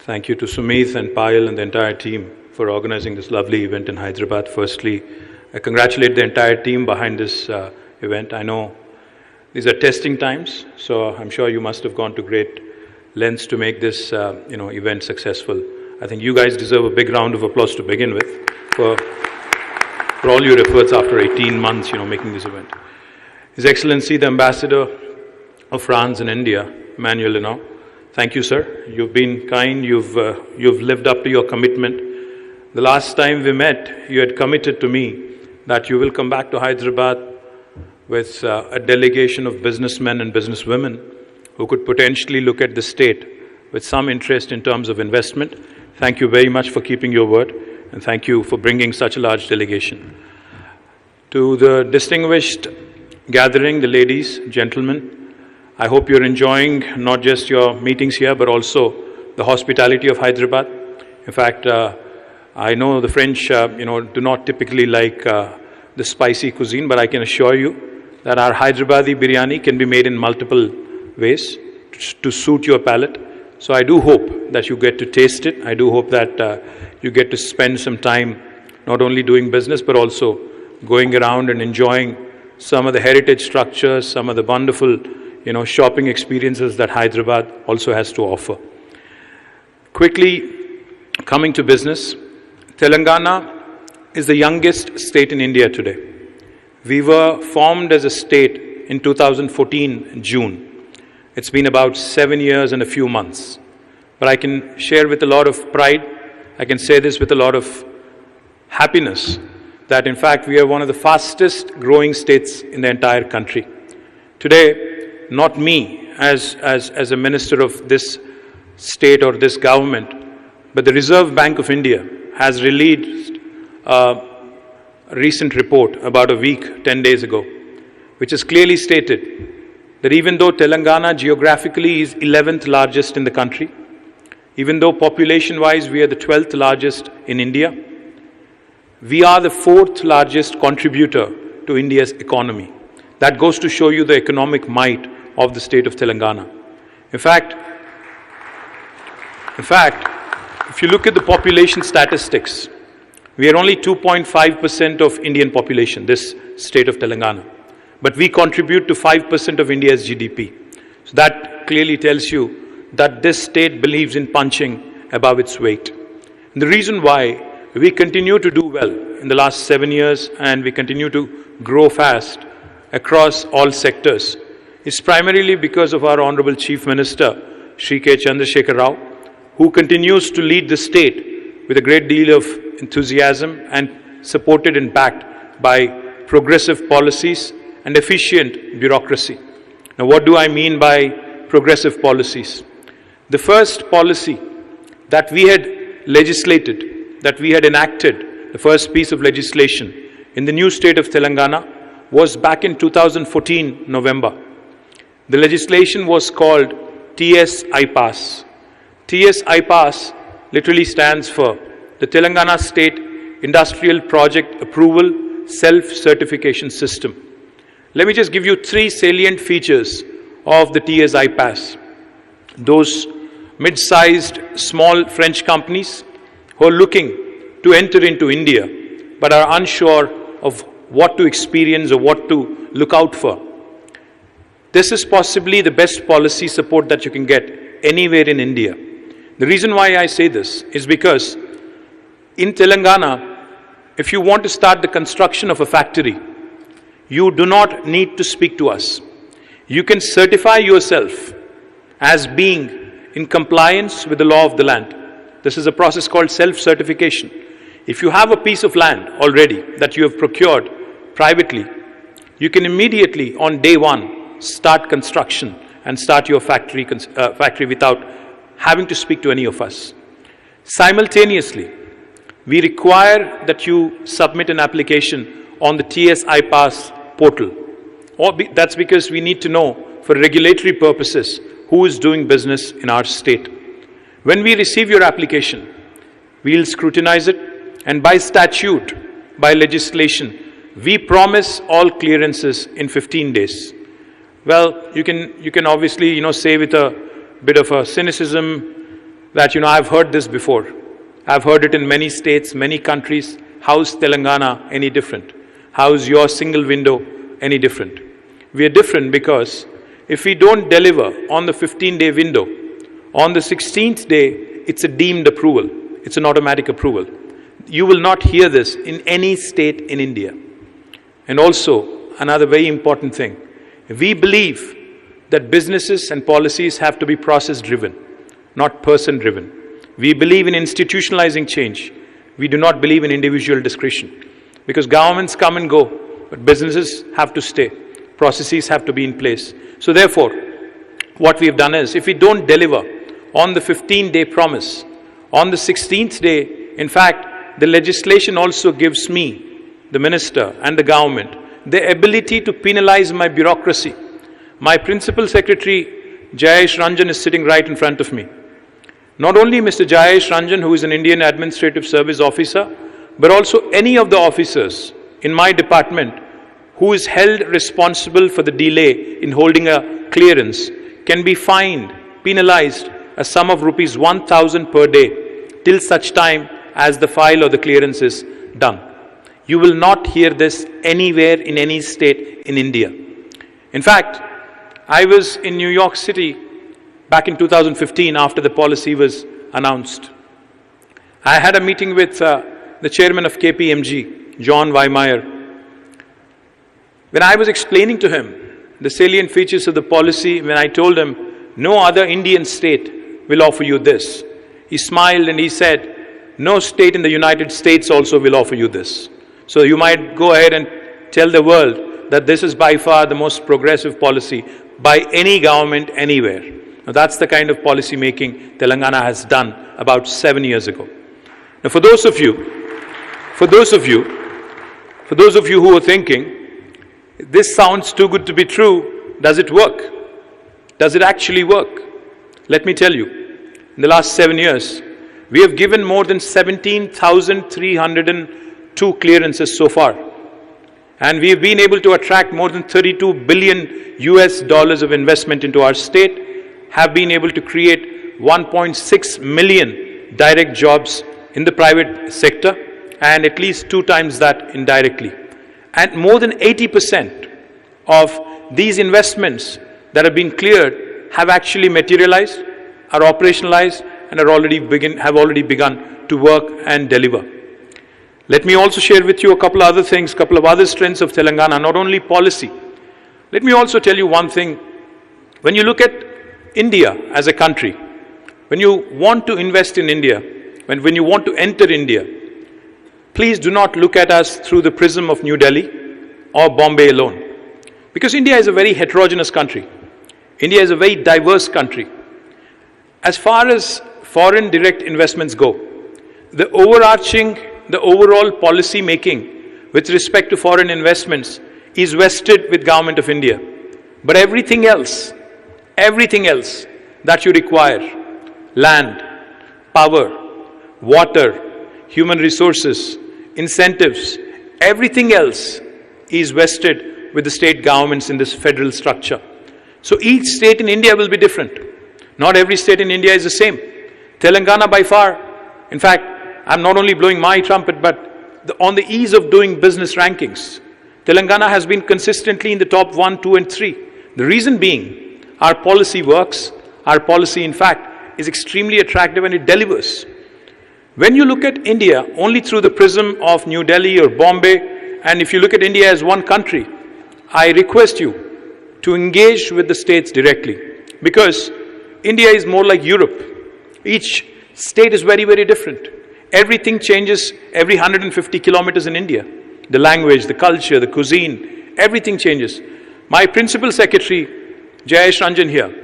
Thank you to Sumit and Payal and the entire team for organizing this lovely event in Hyderabad. Firstly, I congratulate the entire team behind this event. I know these are testing times, so I'm sure you must have gone to great lengths to make this event successful. I think you guys deserve a big round of applause to begin with for all your efforts after 18 months, making this event. His Excellency, the Ambassador of France in India, Emmanuel Lenoir, thank you, sir. You've been kind. You've lived up to your commitment. The last time we met, you had committed to me that you will come back to Hyderabad with a delegation of businessmen and businesswomen who could potentially look at the state with some interest in terms of investment. Thank you very much for keeping your word, and thank you for bringing such a large delegation. To the distinguished gathering, the ladies, gentlemen, I hope you're enjoying not just your meetings here, but also the hospitality of Hyderabad. In fact, I know the French, do not typically like the spicy cuisine, but I can assure you that our Hyderabadi biryani can be made in multiple ways to suit your palate. So I do hope that you get to taste it. I do hope that you get to spend some time not only doing business, but also going around and enjoying some of the heritage structures, some of the wonderful, shopping experiences that Hyderabad also has to offer. Quickly, coming to business, Telangana is the youngest state in India today. We were formed as a state in 2014, June. It's been about 7 years and a few months. But I can share with a lot of pride, I can say this with a lot of happiness, that in fact we are one of the fastest growing states in the entire country. Today, not me as a minister of this state or this government, but the Reserve Bank of India has released a recent report about a week, 10 days ago, which has clearly stated that even though Telangana geographically is 11th largest in the country, even though population-wise we are the 12th largest in India, we are the 4th largest contributor to India's economy. That goes to show you the economic might of the state of Telangana. In fact, if you look at the population statistics, we are only 2.5% of Indian population, this state of Telangana. But we contribute to 5% of India's GDP. So that clearly tells you that this state believes in punching above its weight. And the reason why we continue to do well in the last 7 years and we continue to grow fast across all sectors is primarily because of our Honorable Chief Minister, Shri K. Chandrasekhar Rao, who continues to lead the state with a great deal of enthusiasm and supported and backed by progressive policies and efficient bureaucracy. Now, what do I mean by progressive policies? The first policy that we had legislated, that we had enacted, the first piece of legislation in the new state of Telangana was back in 2014, November. The legislation was called TS-IPAS. TS-IPAS literally stands for the Telangana State Industrial Project Approval Self-Certification System. Let me just give you 3 salient features of the TS-IPAS. Those mid-sized small French companies who are looking to enter into India but are unsure of what to experience or what to look out for. This is possibly the best policy support that you can get anywhere in India. The reason why I say this is because in Telangana, if you want to start the construction of a factory, you do not need to speak to us. You can certify yourself as being in compliance with the law of the land. This is a process called self-certification. If you have a piece of land already that you have procured privately, you can immediately on day one start construction and start your factory without having to speak to any of us. Simultaneously, we require that you submit an application on the TS-IPAS portal. That's because we need to know for regulatory purposes who is doing business in our state. When we receive your application, we'll scrutinize it, and by statute, by legislation, we promise all clearances in 15 days. Well, you can obviously, say with a bit of a cynicism, that, I've heard this before. I've heard it in many states, many countries. How's Telangana any different? How's your single window any different? We are different because if we don't deliver on the 15-day window, on the 16th day, it's a deemed approval. It's an automatic approval. You will not hear this in any state in India. And also, another very important thing, we believe that businesses and policies have to be process-driven, not person-driven. We believe in institutionalizing change. We do not believe in individual discretion. Because governments come and go, but businesses have to stay. Processes have to be in place. So therefore, what we have done is, if we don't deliver on the 15-day promise, on the 16th day, in fact, the legislation also gives me, the minister and the government, the ability to penalize my bureaucracy. My principal secretary, Jayesh Ranjan, is sitting right in front of me. Not only Mr. Jayesh Ranjan, who is an Indian Administrative Service officer, but also any of the officers in my department who is held responsible for the delay in holding a clearance can be fined, penalized a sum of rupees 1,000 per day till such time as the file or the clearance is done. You will not hear this anywhere in any state in India. In fact, I was in New York City back in 2015 after the policy was announced. I had a meeting with the chairman of KPMG, John Weimeyer. When I was explaining to him the salient features of the policy, when I told him, no other Indian state will offer you this, he smiled and he said, no state in the United States also will offer you this. So you might go ahead and tell the world that this is by far the most progressive policy by any government anywhere. Now that's the kind of policy making Telangana has done about 7 years ago. Now for those of you who are thinking, this sounds too good to be true, does it work? Does it actually work? Let me tell you, in the last 7 years, we have given more than 17,302 clearances so far. And we have been able to attract more than $32 billion of investment into our state, have been able to create 1.6 million direct jobs in the private sector, and at least 2 times that indirectly. And more than 80% of these investments that have been cleared have actually materialized, are operationalized, and have already begun to work and deliver. Let me also share with you a couple of other things, couple of other strengths of Telangana, not only policy. Let me also tell you one thing. When you look at India as a country, when you want to invest in India, when you want to enter India, please do not look at us through the prism of New Delhi or Bombay alone. Because India is a very heterogeneous country. India is a very diverse country. As far as foreign direct investments go, the overall policy making with respect to foreign investments is vested with Government of India. But everything else that you require, land, power, water, human resources, incentives, everything else is vested with the state governments in this federal structure. So each state in India will be different. Not every state in India is the same. Telangana by far, in fact, I'm not only blowing my trumpet, but on the ease of doing business rankings, Telangana has been consistently in the top 1, 2, and 3. The reason being, our policy works. Our policy, in fact, is extremely attractive and it delivers. When you look at India only through the prism of New Delhi or Bombay, and if you look at India as one country, I request you to engage with the states directly. Because India is more like Europe. Each state is very, very different. Everything changes every 150 kilometers in India. The language, the culture, the cuisine, everything changes. My principal secretary, Jayesh Ranjan here,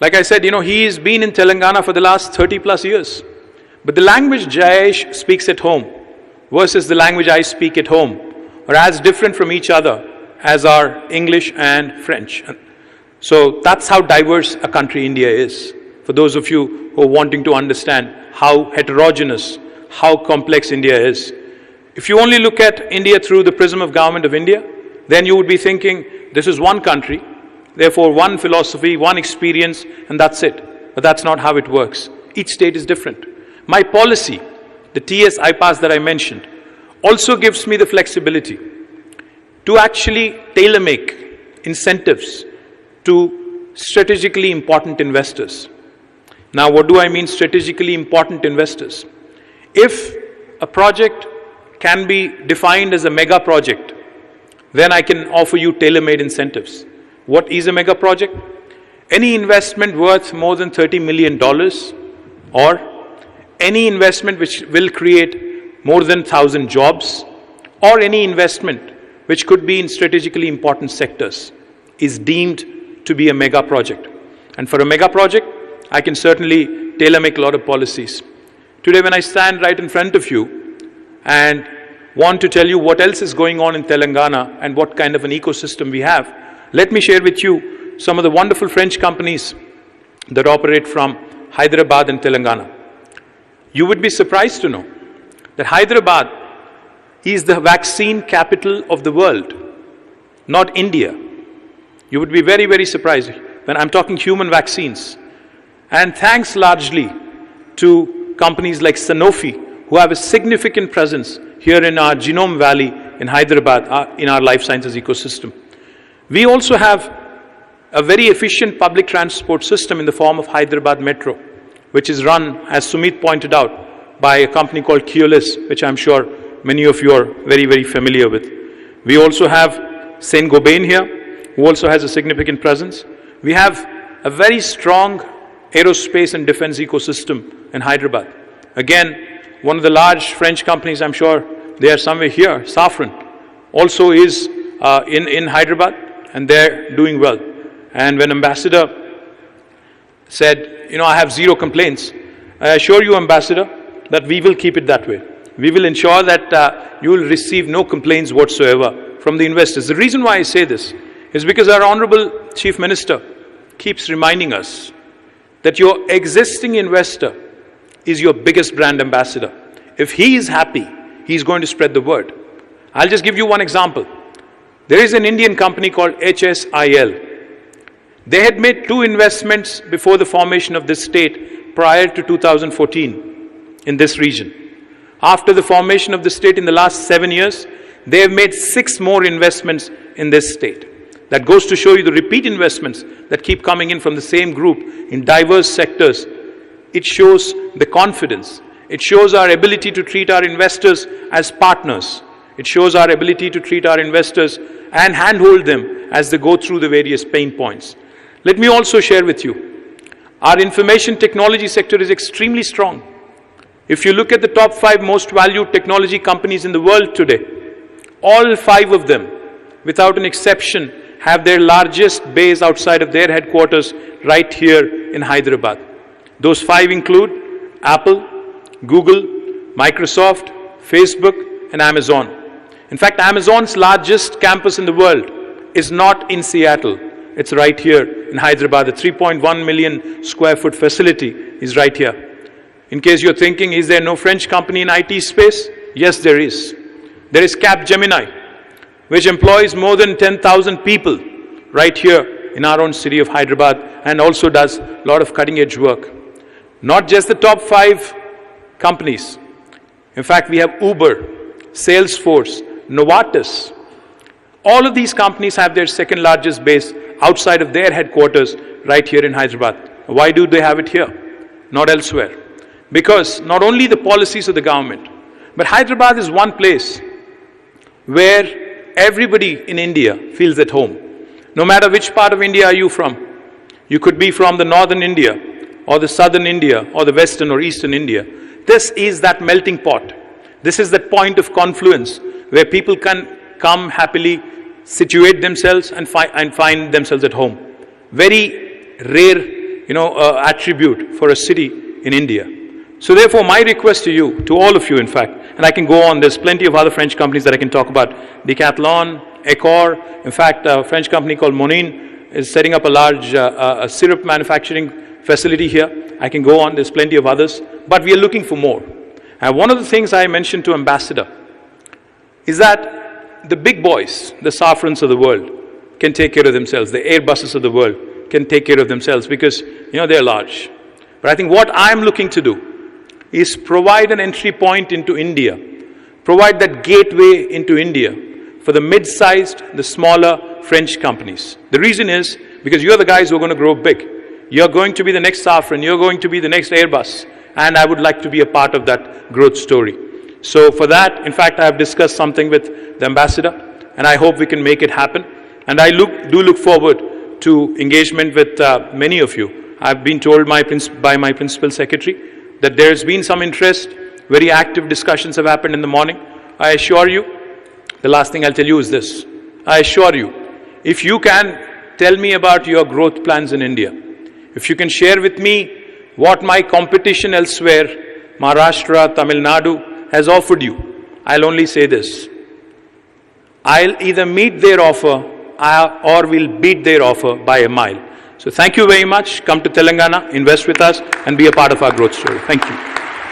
like I said, he has been in Telangana for the last 30 plus years. But the language Jayesh speaks at home versus the language I speak at home are as different from each other as are English and French. So that's how diverse a country India is. For those of you who are wanting to understand how heterogeneous, how complex India is. If you only look at India through the prism of Government of India, then you would be thinking, this is one country, therefore one philosophy, one experience, and that's it. but that's not how it works. Each state is different. My policy, the TS IPAS that I mentioned, also gives me the flexibility to actually tailor-make incentives to strategically important investors. Now, what do I mean strategically important investors? If a project can be defined as a mega project, then I can offer you tailor-made incentives. What is a mega project? Any investment worth more than $30 million, or any investment which will create more than 1,000 jobs, or any investment which could be in strategically important sectors, is deemed to be a mega project. And for a mega project, I can certainly tailor-make a lot of policies. Today, when I stand right in front of you and want to tell you what else is going on in Telangana and what kind of an ecosystem we have, let me share with you some of the wonderful French companies that operate from Hyderabad and Telangana. You would be surprised to know that Hyderabad is the vaccine capital of the world, not India. You would be very, very surprised when I'm talking human vaccines. And thanks largely to companies like Sanofi, who have a significant presence here in our Genome Valley in Hyderabad, in our life sciences ecosystem. We also have a very efficient public transport system in the form of Hyderabad Metro, which is run, as Sumit pointed out, by a company called Keolis, which I'm sure many of you are very, very familiar with. We also have Saint-Gobain here, who also has a significant presence. We have a very strong aerospace and defense ecosystem in Hyderabad. Again, one of the large French companies, I'm sure they are somewhere here, Safran, also is in Hyderabad, and they're doing well. And when Ambassador said, I have zero complaints, I assure you, Ambassador, that we will keep it that way. We will ensure that you will receive no complaints whatsoever from the investors. The reason why I say this is because our Honorable Chief Minister keeps reminding us that your existing investor is your biggest brand ambassador. If he is happy, he's going to spread the word. I'll just give you one example. There is an Indian company called HSIL. They had made 2 investments before the formation of this state prior to 2014 in this region. After the formation of the state in the last 7 years, they have made 6 more investments in this state. That goes to show you the repeat investments that keep coming in from the same group in diverse sectors. It shows the confidence. It shows our ability to treat our investors as partners. It shows our ability to treat our investors and handhold them as they go through the various pain points. Let me also share with you, our information technology sector is extremely strong. If you look at the top 5 most valued technology companies in the world today, all 5 of them, without an exception, have their largest base outside of their headquarters right here in Hyderabad. Those 5 include Apple, Google, Microsoft, Facebook, and Amazon. In fact, Amazon's largest campus in the world is not in Seattle. It's right here in Hyderabad. The 3.1 million square foot facility is right here. In case you're thinking, is there no French company in IT space? Yes, there is. There is Capgemini, which employs more than 10,000 people right here in our own city of Hyderabad, and also does a lot of cutting edge work. Not just the top 5 companies. In fact, we have Uber, Salesforce, Novartis. All of these companies have their second largest base outside of their headquarters right here in Hyderabad. Why do they have it here, not elsewhere? Because not only the policies of the government, but Hyderabad is one place where everybody in India feels at home. No matter which part of India are you from. You could be from the northern India, or the southern India, or the western or eastern India. This is that melting pot. This is that point of confluence where people can come happily, situate themselves and find themselves at home. Very rare, attribute for a city in India. So therefore, my request to you, to all of you in fact, and I can go on, there's plenty of other French companies that I can talk about. Decathlon, Accor, in fact, a French company called Monin is setting up a large syrup manufacturing facility here. I can go on, there's plenty of others, but we are looking for more. And one of the things I mentioned to Ambassador is that the big boys, the Safrans of the world, can take care of themselves. The Airbuses of the world can take care of themselves because, they're large. But I think what I'm looking to do is provide an entry point into India, provide that gateway into India for the mid-sized, the smaller French companies. The reason is because you're the guys who are going to grow big. You're going to be the next Safran, you're going to be the next Airbus, and I would like to be a part of that growth story. So for that, in fact, I have discussed something with the ambassador, and I hope we can make it happen. And I do look forward to engagement with many of you. I've been told by my principal secretary that there's been some interest, very active discussions have happened in the morning. I assure you, the last thing I'll tell you is this. I assure you, if you can tell me about your growth plans in India, if you can share with me what my competition elsewhere, Maharashtra, Tamil Nadu, has offered you, I'll only say this. I'll either meet their offer or will beat their offer by a mile. So thank you very much. Come to Telangana, invest with us, and be a part of our growth story. Thank you.